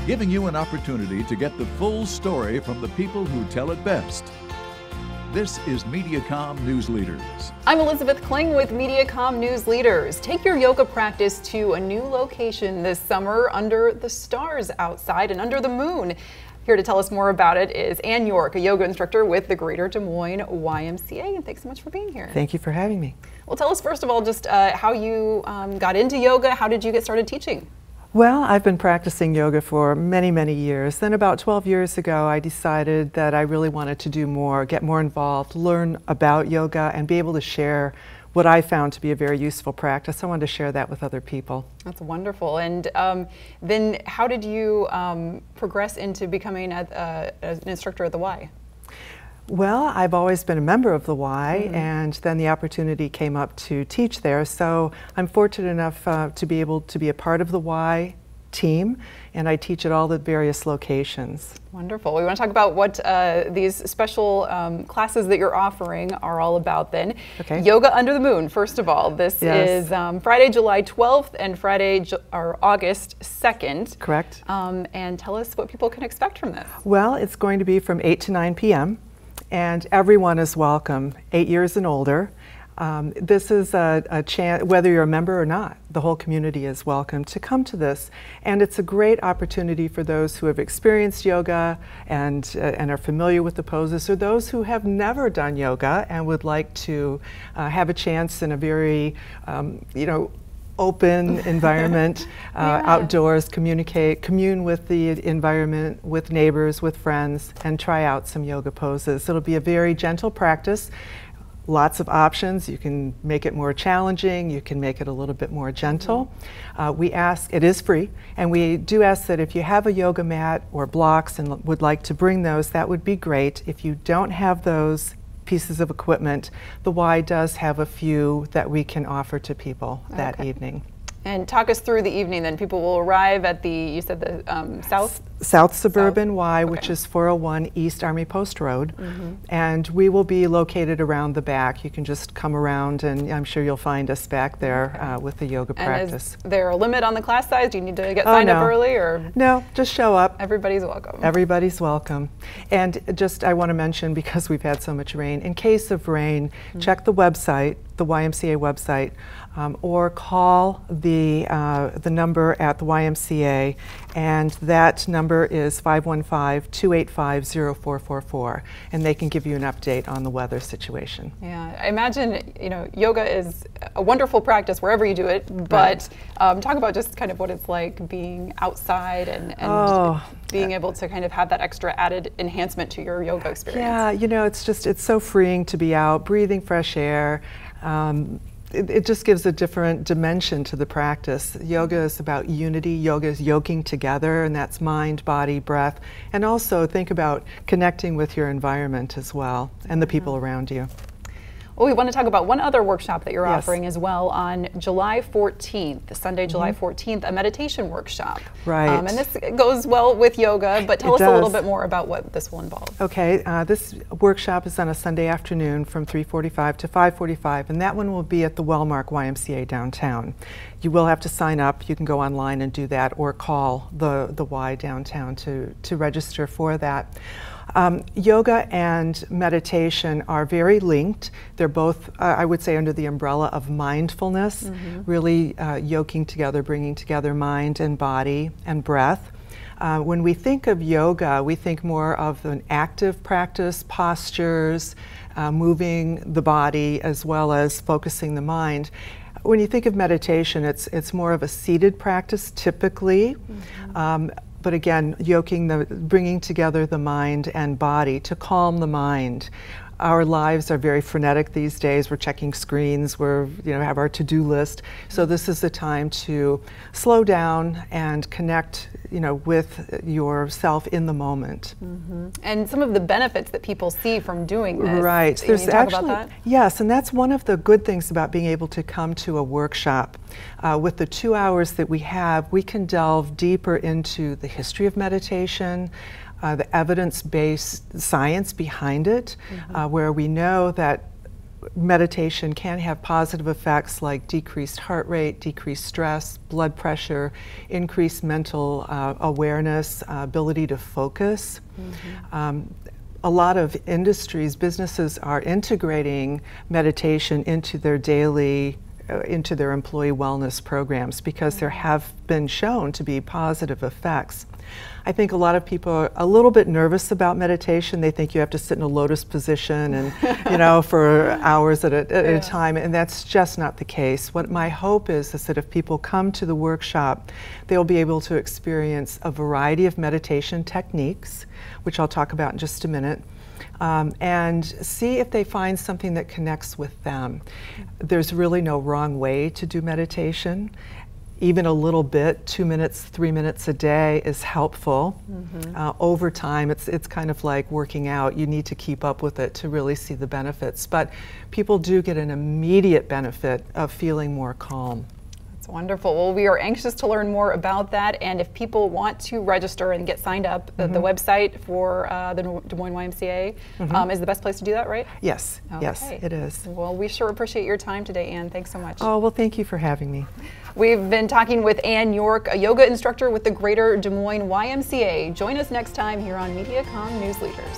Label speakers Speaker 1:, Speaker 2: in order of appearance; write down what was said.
Speaker 1: giving you an opportunity to get the full story from the people who tell it best. This is Mediacom News Leaders.
Speaker 2: I'm Elizabeth Kling with Mediacom News Leaders. Take your yoga practice to a new location this summer under the stars outside and under the moon. Here to tell us more about it is Ann York, a yoga instructor with the Greater Des Moines YMCA. And thanks so much for being here.
Speaker 3: Thank you for having me.
Speaker 2: Well, tell us first of all just how you got into yoga. How did you get started teaching?
Speaker 3: Well, I've been practicing yoga for many, many years. Then about 12 years ago, I decided that I really wanted to do more, get more involved, learn about yoga, and be able to share what I found to be a very useful practice. I wanted to share that with other people.
Speaker 2: That's wonderful. And then how did you progress into becoming an instructor at the Y?
Speaker 3: Well, I've always been a member of the Y, and then the opportunity came up to teach there. So I'm fortunate enough to be able to be a part of the Y team, and I teach at all the various locations.
Speaker 2: Wonderful. We want to talk about what these special classes that you're offering are all about then.
Speaker 3: Okay.
Speaker 2: Yoga Under the Moon, first of all. This is Friday, July 12th and Friday, August 2nd.
Speaker 3: Correct.
Speaker 2: And tell us what people can expect from this.
Speaker 3: Well, it's going to be from 8 to 9 p.m. and everyone is welcome, 8 years and older. This is a chance, whether you're a member or not, the whole community is welcome to come to this. And it's a great opportunity for those who have experienced yoga and are familiar with the poses, or those who have never done yoga and would like to have a chance in a very, open environment, outdoors, commune with the environment, with neighbors, with friends, and try out some yoga poses. It'll be a very gentle practice. Lots of options. You can make it more challenging, you can make it a little bit more gentle. We ask, it is free, and we do ask that if you have a yoga mat or blocks and would like to bring those, that would be great. If you don't have those pieces of equipment, the Y does have a few that we can offer to people that evening. And
Speaker 2: talk us through the evening then. People will arrive at the, you said the
Speaker 3: South Suburban Y, which is 401 East Army Post Road. And we will be located around the back. You can just come around and I'm sure you'll find us back there with the yoga practice.
Speaker 2: Is there a limit on the class size? Do you need to get signed up early? Or?
Speaker 3: No, just show up.
Speaker 2: Everybody's welcome.
Speaker 3: Everybody's welcome. And just I want to mention, because we've had so much rain, in case of rain, check the website, the YMCA website, or call the number at the YMCA, and that number is 515-285-0444, and they can give you an update on the weather situation. Yeah,
Speaker 2: I imagine yoga is a wonderful practice wherever you do it, but talk about just kind of what it's like being outside and being able to kind of have that extra added enhancement to your yoga experience.
Speaker 3: Yeah, it's so freeing to be out, breathing fresh air. It just gives a different dimension to the practice. Yoga is about unity. Yoga is yoking together, and that's mind, body, breath. And also think about connecting with your environment as well and the people around you.
Speaker 2: Well, we want to talk about one other workshop that you're offering as well on July 14th, Sunday, July 14th, a meditation workshop.
Speaker 3: Right.
Speaker 2: And this goes well with yoga, but tell us a little bit more about what this will involve.
Speaker 3: Okay, this workshop is on a Sunday afternoon from 3:45 to 5:45, and that one will be at the Wellmark YMCA downtown. You will have to sign up. You can go online and do that, or call the Y downtown to register for that. Yoga and meditation are very linked. They're both, I would say, under the umbrella of mindfulness, really yoking together, bringing together mind and body and breath. When we think of yoga, we think more of an active practice, postures, moving the body as well as focusing the mind. When you think of meditation, it's more of a seated practice typically. But again, bringing together the mind and body to calm the mind. Our lives are very frenetic these days. We're checking screens, have our to-do list. So this is the time to slow down and connect, with yourself in the moment.
Speaker 2: And some of the benefits that people see from doing this.
Speaker 3: Right.
Speaker 2: Can you talk about that?
Speaker 3: Yes, and that's one of the good things about being able to come to a workshop. With the 2 hours that we have, we can delve deeper into the history of meditation, the evidence-based science behind it, where we know that meditation can have positive effects like decreased heart rate, decreased stress, blood pressure, increased mental awareness, ability to focus. A lot of industries, businesses are integrating meditation into their daily into their employee wellness programs because there have been shown to be positive effects. I think a lot of people are a little bit nervous about meditation. They think you have to sit in a lotus position and, you know, for hours at a time, and that's just not the case. What my hope is that if people come to the workshop, they'll be able to experience a variety of meditation techniques, which I'll talk about in just a minute. And see if they find something that connects with them. There's really no wrong way to do meditation. Even a little bit, 2 minutes, 3 minutes a day is helpful. Over time, it's kind of like working out. You need to keep up with it to really see the benefits. But people do get an immediate benefit of feeling more calm.
Speaker 2: That's wonderful. Well, we are anxious to learn more about that, and if people want to register and get signed up, the website for the Des Moines YMCA is the best place to do that, right?
Speaker 3: Yes, yes, it is.
Speaker 2: Well, we sure appreciate your time today, Ann. Thanks so much.
Speaker 3: Oh, well, thank you for having me.
Speaker 2: We've been talking with Ann York, a yoga instructor with the Greater Des Moines YMCA. Join us next time here on Mediacom News Leaders.